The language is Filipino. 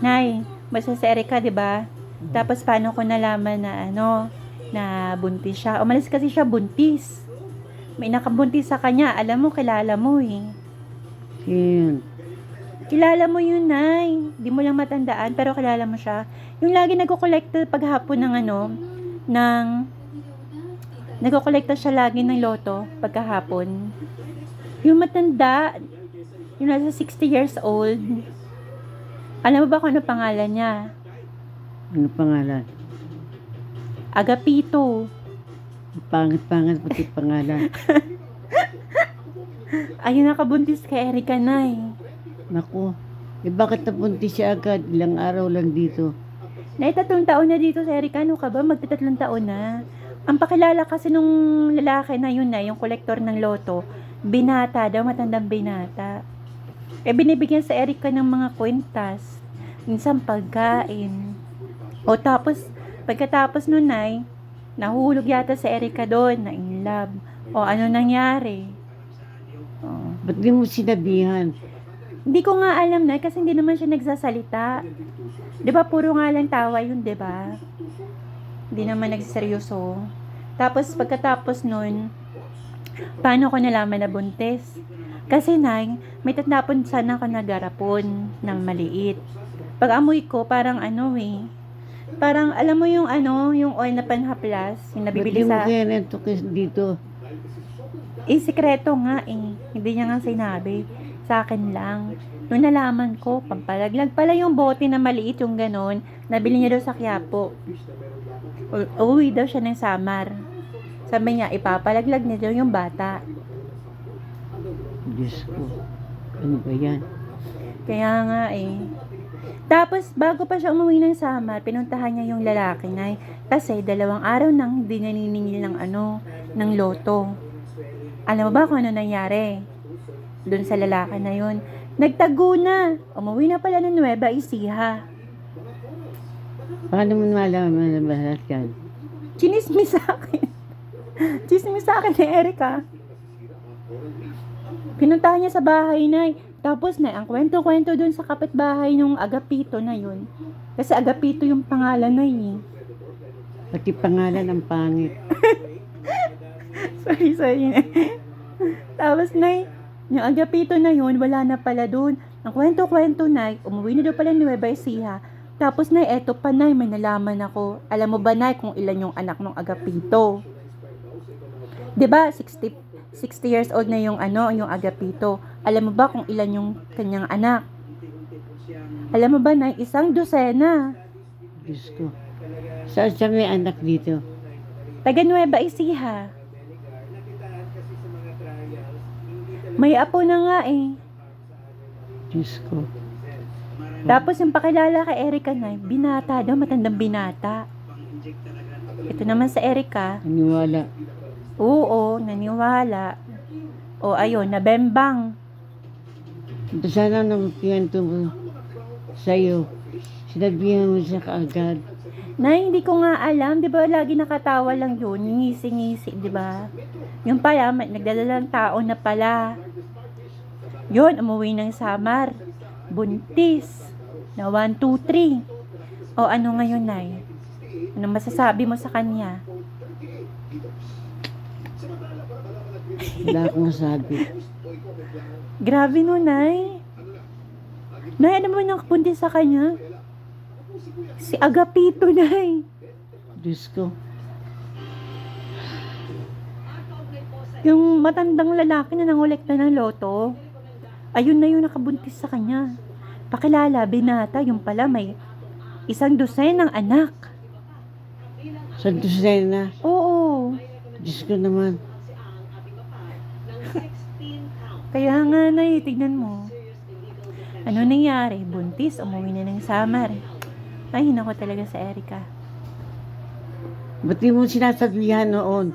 Nay, basta si Erica, di ba? Tapos paano ko nalaman na na buntis siya? Umalis kasi siya buntis. May nakabuntis sa kanya. Alam mo, kilala mo eh. Yun. Kilala mo yun, Nay. Di mo lang matandaan, pero kilala mo siya. Yung lagi nagko-collect paghapon ng ng nagko-collect siya lagi ng loto pagkahapon. Yung matanda, yung nasa 60 years old. Alam mo ba kung ano pangalan niya? Ano pangalan? Agapito. Pangit-pangit pati pangalan. Ayun nakabuntis kay Erica, Nay. Naku. Bakit napunti siya agad? Ilang araw lang dito. Nay, 3 taon na dito sa Erica. Ano ka ba? Magta-3 taon na. Ang pakilala kasi nung lalaki na yun na, yung kolektor ng loto, binata daw, matandang binata. Binibigyan sa Erica ng mga kwentas. Minsan pagkain. O tapos, pagkatapos nun, Nay, nahulog yata si Erica doon, na in love. O ano nangyari? Ba't di mo sinabihan? Hindi ko nga alam, na kasi hindi naman siya nagsasalita. 'Di ba puro nga lang tawa yun, 'di ba? Hindi naman nagseryoso. Tapos pagkatapos nun, paano ko nalaman na buntis? Kasi Nay, may tatapon sana ako na garapon ng maliit. Pag amoy ko, parang parang alam mo yung yung oil na panhaplas, yung Ba't nabibili di mo sa... kaya neto dito? Sikreto nga eh. Hindi niya nga sinabi. Sa akin lang. Nung nalaman ko, pampalaglag pala yung bote na maliit yung ganon. Nabili niya daw sa Quiapo. Uuwi daw siya ng Samar. Sabi niya, ipapalaglag niya daw yung bata. Diyos ko. Ano ba yan? Kaya nga eh. Tapos, bago pa siya umuwi ng Samar, pinuntahan niya yung lalaki na kasi 2 araw nang hindi niya niningil ng loto. Alam mo ba kung ano nangyari? Doon sa lalaki na yun. Nagtago na. Umuwi na pala ng Nueva Ecija. Paano mo malaman na lahat yan? Chinismis sa akin. Chinismis sa akin ni Erica. Pinuntahan niya sa bahay, Nay. Tapos na, ang kwento-kwento doon sa kapitbahay nung Agapito na yun. Kasi Agapito yung pangalan na yun. Pati pangalan ang pangit. Sorry. Tapos, Nay, yung Agapito na yun, wala na pala doon. Ang kwento-kwento, Nay, umuwi na daw pala ni Nueva Ecija. Tapos, Nay, eto pa, Nay, may nalaman ako. Alam mo ba, Nay, kung ilan yung anak ng Agapito? 'Di ba 60 years old na yung yung Agapito. Alam mo ba kung ilan yung kanyang anak? Alam mo ba, Nay, 100. Diyos ko. Saan siya may anak dito? Taga Nueva Ecija. May apo na nga eh. Diyos ko. Tapos yung pakilala kay Erica, Nay, binata daw, matandang binata. Ito naman sa Erica, Naniwala. oo, naniwala. O ayun, nabembang. Ito sana nang kwento mo sa'yo. Sinabihan mo siya kaagad. Nay, hindi ko nga alam, 'di ba lagi nakatawa lang yun, ngisi-ngisi, 'di ba? Yung pala, nagdadalang tao na pala. Yun, umuwi ng Samar. Buntis. Na 1, 2, 3. O ano ngayon, Nay? Ano masasabi mo sa kanya? Wala akong masabi. Grabe no, Nay. Nay, ano mo nakabuntis sa kanya? Si Agapito, Nay. Diyos ko. Yung matandang lalaki na nangolekta ng loto, ayun na yung nakabuntis sa kanya. Pakilala, binata, yung pala may 100 ng anak. Sa Dusena. Oo. Diyos ko naman. Kaya nga, Nay, tignan mo. Ano nangyari? Buntis, umuwi na ng Samar. Ay, hinako talaga sa Erica. Ba't di mo sinasabihan noon?